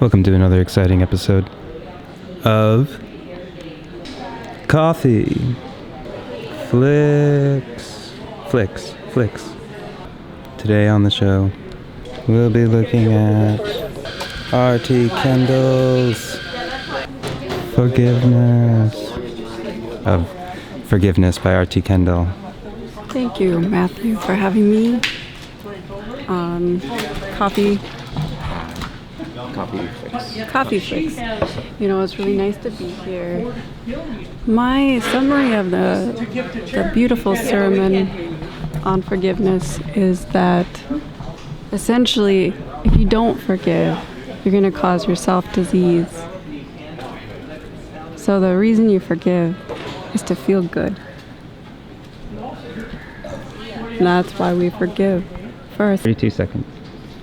Welcome to another exciting episode of Coffee Flicks. Today on the show, we'll be looking at RT Kendall's Forgiveness by RT Kendall. Thank you, Matthew, for having me on Coffee Flicks. You know, it's really nice to be here. My summary of the beautiful sermon on forgiveness is that essentially, if you don't forgive, you're going to cause yourself disease. So the reason you forgive is to feel good. And that's why we forgive first. 32 seconds.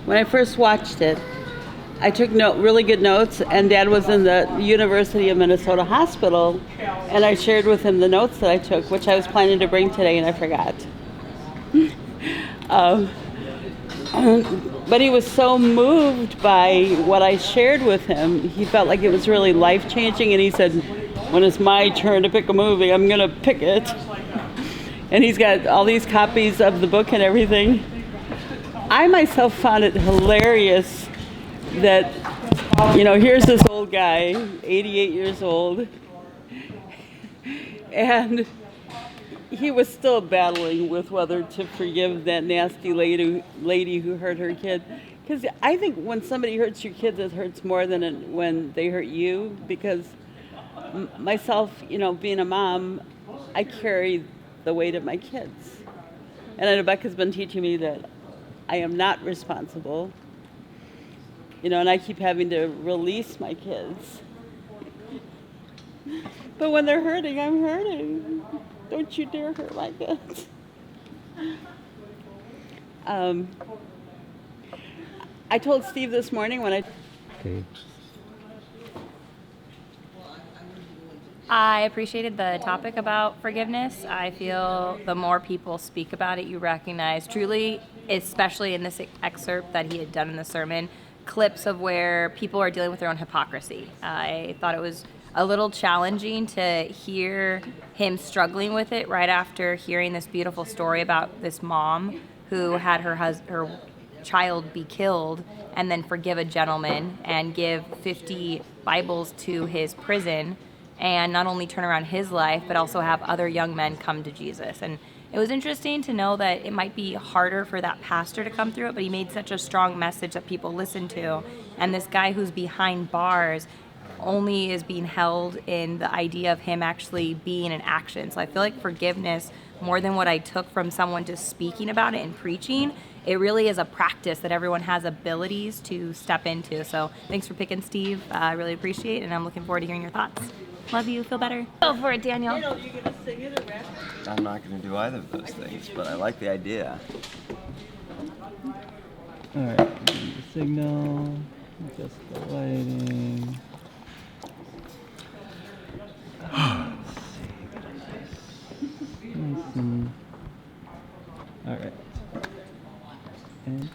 When I first watched it, I took really good notes, and Dad was in the University of Minnesota hospital, and I shared with him the notes that I took, which I was planning to bring today, and I forgot. But he was so moved by what I shared with him. He felt like it was really life-changing, and he said, when it's my turn to pick a movie, I'm going to pick it. And he's got all these copies of the book and everything. I myself found it hilarious that, you know, here's this old guy, 88 years old, and he was still battling with whether to forgive that nasty lady who hurt her kid. Because I think when somebody hurts your kids, it hurts more than when they hurt you. Because myself, you know, being a mom, I carry the weight of my kids. And Rebecca's been teaching me that I am not responsible. You know, and I keep having to release my kids. But when they're hurting, I'm hurting. Don't you dare hurt my kids. I told Steve this morning when Okay. I appreciated the topic about forgiveness. I feel the more people speak about it, you recognize truly, especially in this excerpt that he had done in the sermon, clips of where people are dealing with their own hypocrisy. I thought it was a little challenging to hear him struggling with it right after hearing this beautiful story about this mom who had her child be killed and then forgive a gentleman and give 50 Bibles to his prison and not only turn around his life but also have other young men come to Jesus. And it was interesting to know that it might be harder for that pastor to come through it, but he made such a strong message that people listen to. And this guy who's behind bars only is being held in the idea of him actually being in action. So I feel like forgiveness, more than what I took from someone just speaking about it and preaching, it really is a practice that everyone has abilities to step into. So thanks for picking Steve. I really appreciate it, and I'm looking forward to hearing your thoughts. Love you. Feel better. Go for it, Daniel. you going to sing it or rap it? I'm not going to do either of those things, but I like the idea. Alright, the signal, adjust the lighting. Alright. And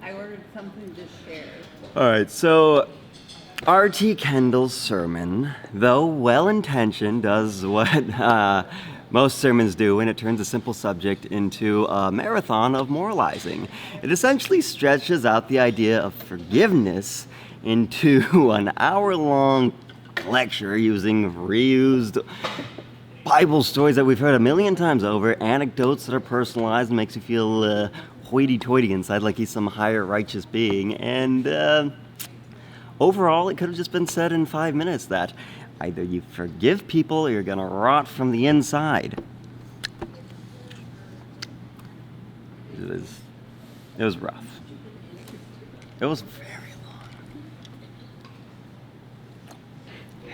I ordered something to share. All right, so RT Kendall's sermon, though well-intentioned, does what most sermons do, and it turns a simple subject into a marathon of moralizing. It essentially stretches out the idea of forgiveness into an hour-long lecture using reused Bible stories that we've heard a million times over, anecdotes that are personalized and makes you feel hoity-toity inside like he's some higher righteous being, and overall, it could have just been said in 5 minutes that either you forgive people or you're going to rot from the inside. It was rough. It was very long.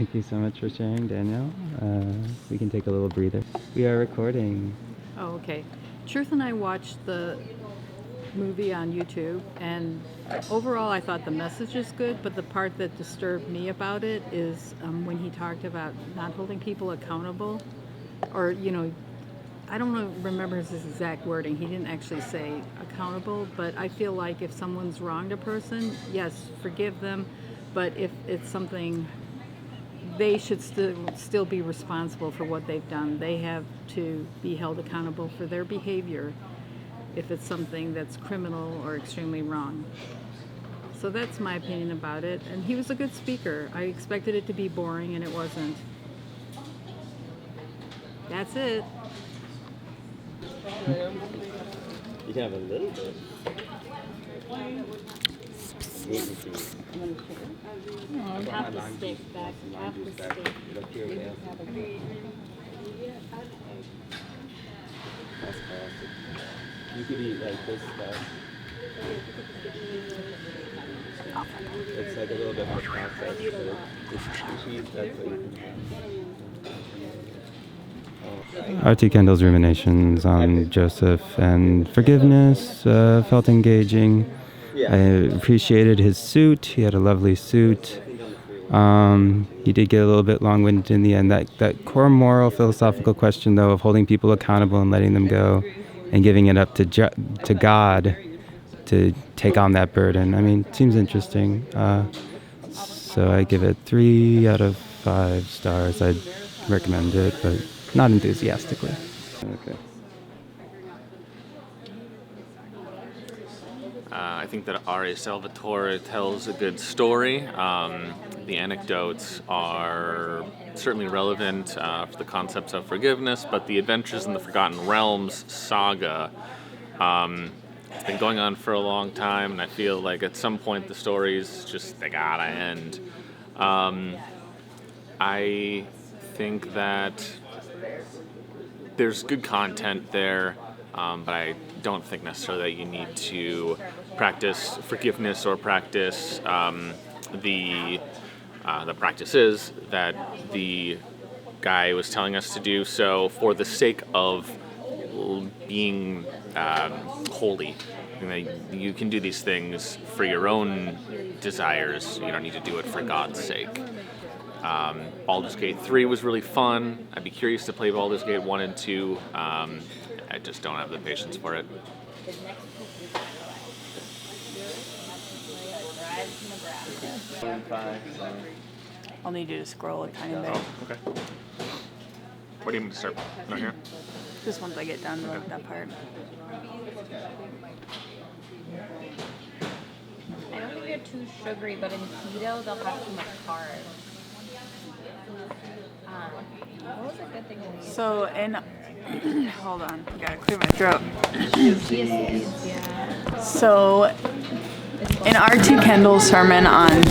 thank you so much for sharing, Danielle. We can take a little breather. We are recording. Oh, okay. Truth and I watched the movie on YouTube, and overall I thought the message is good, but the part that disturbed me about it is when he talked about not holding people accountable, or, you know, I don't remember his exact wording. He didn't actually say accountable, but I feel like if someone's wronged a person, yes, forgive them, but if it's something, they should still be responsible for what they've done. They have to be held accountable for their behavior if it's something that's criminal or extremely wrong. So that's my opinion about it. And he was a good speaker. I expected it to be boring, and it wasn't. That's it. You can have a little bit. Half the steak back, half the steak. You could eat like this stuff. It's like a little bit more processed. The cheese, that's what you can have. R.T. Kendall's ruminations on Joseph and forgiveness felt engaging. I appreciated his suit. He had a lovely suit. He did get a little bit long-winded in the end. That core moral philosophical question, though, of holding people accountable and letting them go and giving it up to God to take on that burden. I mean, it seems interesting. So I give it 3 out of 5 stars. I'd recommend it, but not enthusiastically. Okay. I think that R.A. Salvatore tells a good story. The anecdotes are certainly relevant for the concepts of forgiveness, but the Adventures in the Forgotten Realms saga it's been going on for a long time, and I feel like at some point the stories they gotta end. I think that there's good content there, but I don't think necessarily that you need to practice forgiveness or practice the practices that the guy was telling us to do. So for the sake of being holy, you can do these things for your own desires. You don't need to do it for God's sake. Baldur's Gate 3 was really fun. I'd be curious to play Baldur's Gate 1 and 2. I just don't have the patience for it. I'll need you to scroll a tiny bit. Oh, okay. Where do you want me to start? Not here? Just once I get done with that part. I don't think they're too sugary, but in keto they'll have too much carbs. What was a good thing to use? So hold on, I gotta clear my throat. So in R.T. Kendall's sermon on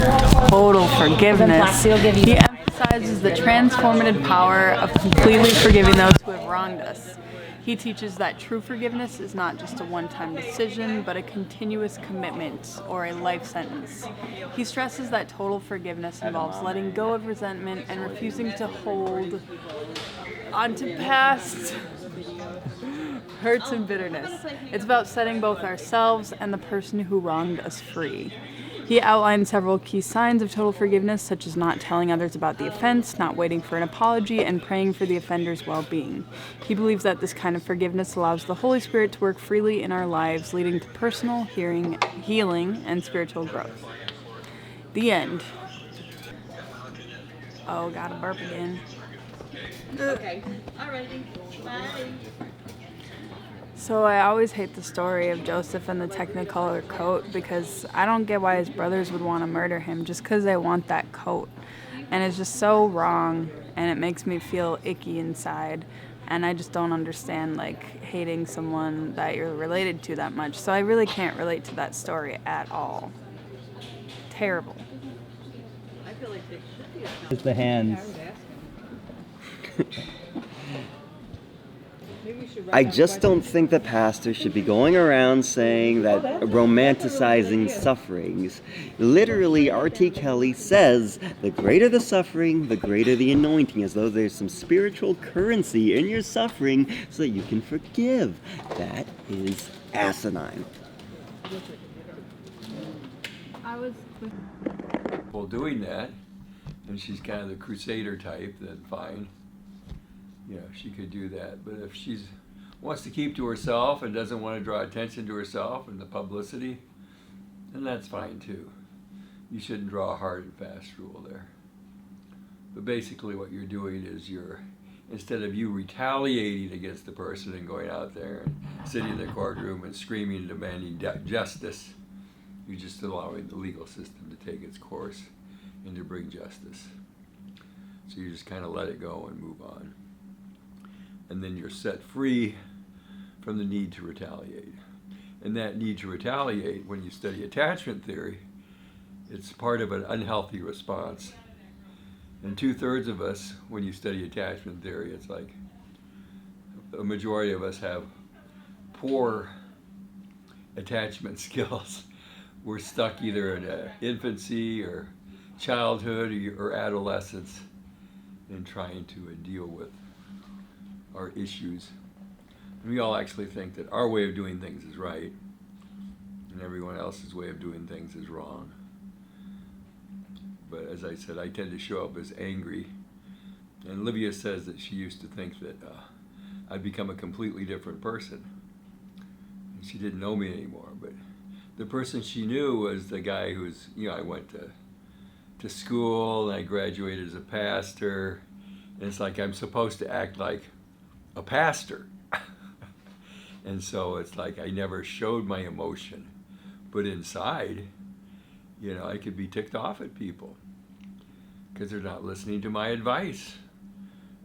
total forgiveness, he emphasizes the transformative power of completely forgiving those who have wronged us. He teaches that true forgiveness is not just a one-time decision, but a continuous commitment or a life sentence. He stresses that total forgiveness involves letting go of resentment and refusing to hold onto past hurts and bitterness. It's about setting both ourselves and the person who wronged us free. He outlined several key signs of total forgiveness, such as not telling others about the offense, not waiting for an apology, and praying for the offender's well-being. He believes that this kind of forgiveness allows the Holy Spirit to work freely in our lives, leading to personal healing and spiritual growth. The end. Oh, gotta burp again. Okay. Alrighty. Bye. So I always hate the story of Joseph and the Technicolor coat because I don't get why his brothers would want to murder him just because they want that coat. And it's just so wrong, and it makes me feel icky inside. And I just don't understand, hating someone that you're related to that much. So I really can't relate to that story at all. Terrible. It's the hands. I just don't think the pastor should be going around saying that romanticizing sufferings. Literally, R.T. Kelly says, the greater the suffering, the greater the anointing, as though there's some spiritual currency in your suffering so that you can forgive. That is asinine. Well, doing that, and she's kind of the crusader type, then fine. She could do that. But if she's wants to keep to herself and doesn't want to draw attention to herself and the publicity, then that's fine too. You shouldn't draw a hard and fast rule there. But basically what you're doing is instead of you retaliating against the person and going out there and sitting in the courtroom and screaming and demanding justice, you're just allowing the legal system to take its course and to bring justice. So you just kind of let it go and move on. And then you're set free from the need to retaliate. And that need to retaliate, when you study attachment theory, it's part of an unhealthy response. And 2/3 of us, when you study attachment theory, it's like a majority of us have poor attachment skills. We're stuck either in infancy or childhood or adolescence in trying to deal with our issues. And we all actually think that our way of doing things is right and everyone else's way of doing things is wrong. But as I said, I tend to show up as angry. And Livia says that she used to think that I'd become a completely different person. And she didn't know me anymore. But the person she knew was the guy who's, I went to school and I graduated as a pastor. And it's like I'm supposed to act like a pastor. And so it's like I never showed my emotion. But inside, I could be ticked off at people because they're not listening to my advice.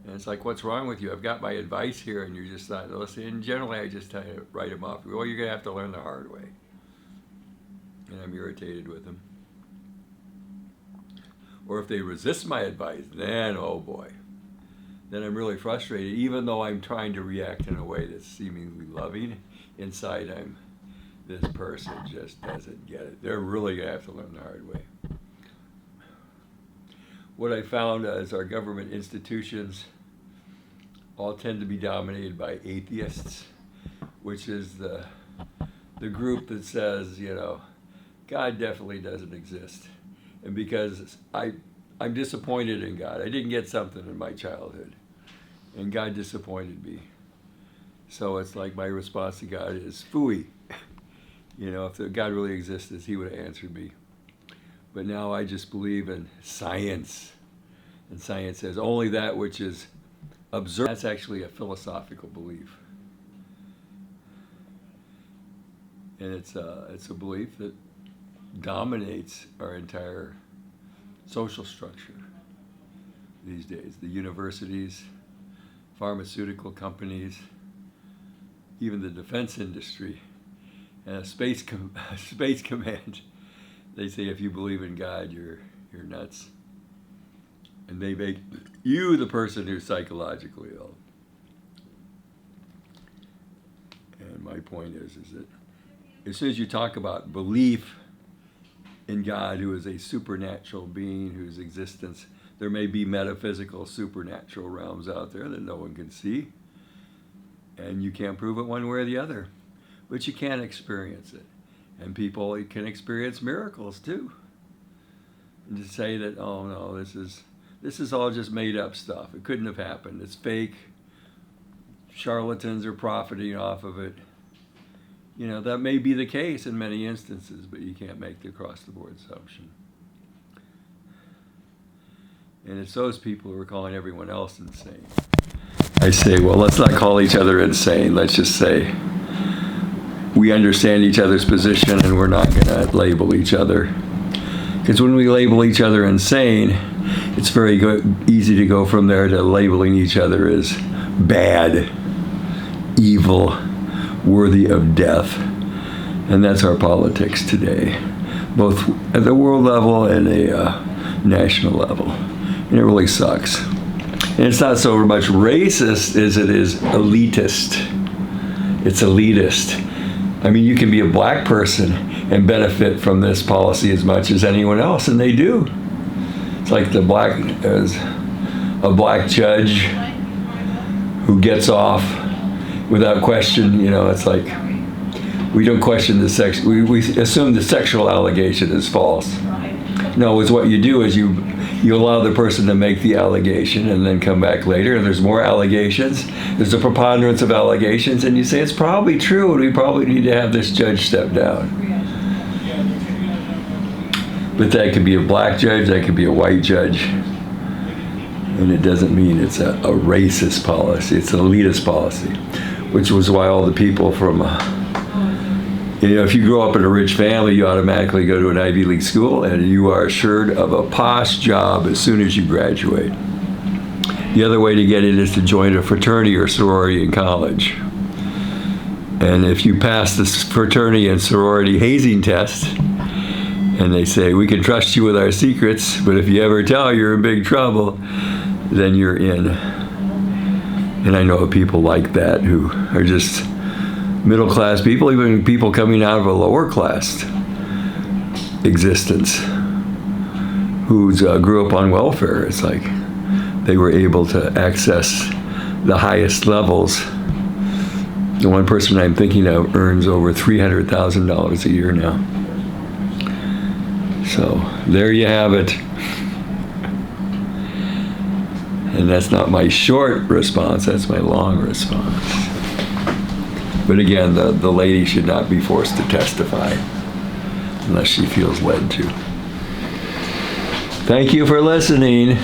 And it's like, what's wrong with you? I've got my advice here and you're just not listening. And generally I just tell you, write them off. Well, you're going to have to learn the hard way. And I'm irritated with them. Or if they resist my advice, then, oh boy, then I'm really frustrated. Even though I'm trying to react in a way that's seemingly loving, inside this person just doesn't get it. They're really going to have to learn the hard way. What I found is our government institutions all tend to be dominated by atheists, which is the group that says, God definitely doesn't exist. And because I'm disappointed in God. I didn't get something in my childhood. And God disappointed me. So it's like my response to God is phooey. If God really existed, he would have answered me. But now I just believe in science. And science says only that which is observed. That's actually a philosophical belief. And it's a belief that dominates our entire social structure these days. The universities, pharmaceutical companies, even the defense industry, and space command. They say if you believe in God, you're nuts. And they make you the person who's psychologically ill. And my point is that as soon as you talk about belief in God, who is a supernatural being whose existence, there may be metaphysical supernatural realms out there that no one can see. And you can't prove it one way or the other. But you can experience it. And people can experience miracles too. And to say that, oh no, this is all just made up stuff. It couldn't have happened. It's fake. Charlatans are profiting off of it. That may be the case in many instances, but you can't make the across-the-board assumption. And it's those people who are calling everyone else insane. I say, well, let's not call each other insane. Let's just say we understand each other's position and we're not going to label each other. Because when we label each other insane, it's very easy to go from there to labeling each other as bad, evil, worthy of death. And that's our politics today, both at the world level and a national level. And it really sucks. And it's not so much racist as it is elitist. It's elitist. I mean, you can be a black person and benefit from this policy as much as anyone else, and they do. It's like a black judge who gets off without question. It's like we don't question the sex. We assume the sexual allegation is false. No, it's what you do is you You allow the person to make the allegation and then come back later, and there's more allegations. There's a preponderance of allegations, and you say it's probably true, and we probably need to have this judge step down. But that could be a black judge, that could be a white judge. And it doesn't mean it's a racist policy, it's an elitist policy, which was why all the people from, if you grow up in a rich family, you automatically go to an Ivy League school and you are assured of a posh job as soon as you graduate. The other way to get it is to join a fraternity or sorority in college. And if you pass this fraternity and sorority hazing test, and they say, we can trust you with our secrets, but if you ever tell, you're in big trouble, then you're in. And I know of people like that who are just middle class people, even people coming out of a lower class existence who grew up on welfare. It's like they were able to access the highest levels. The one person I'm thinking of earns over $300,000 a year now. So there you have it. And that's not my short response, that's my long response. But again, the lady should not be forced to testify unless she feels led to. Thank you for listening.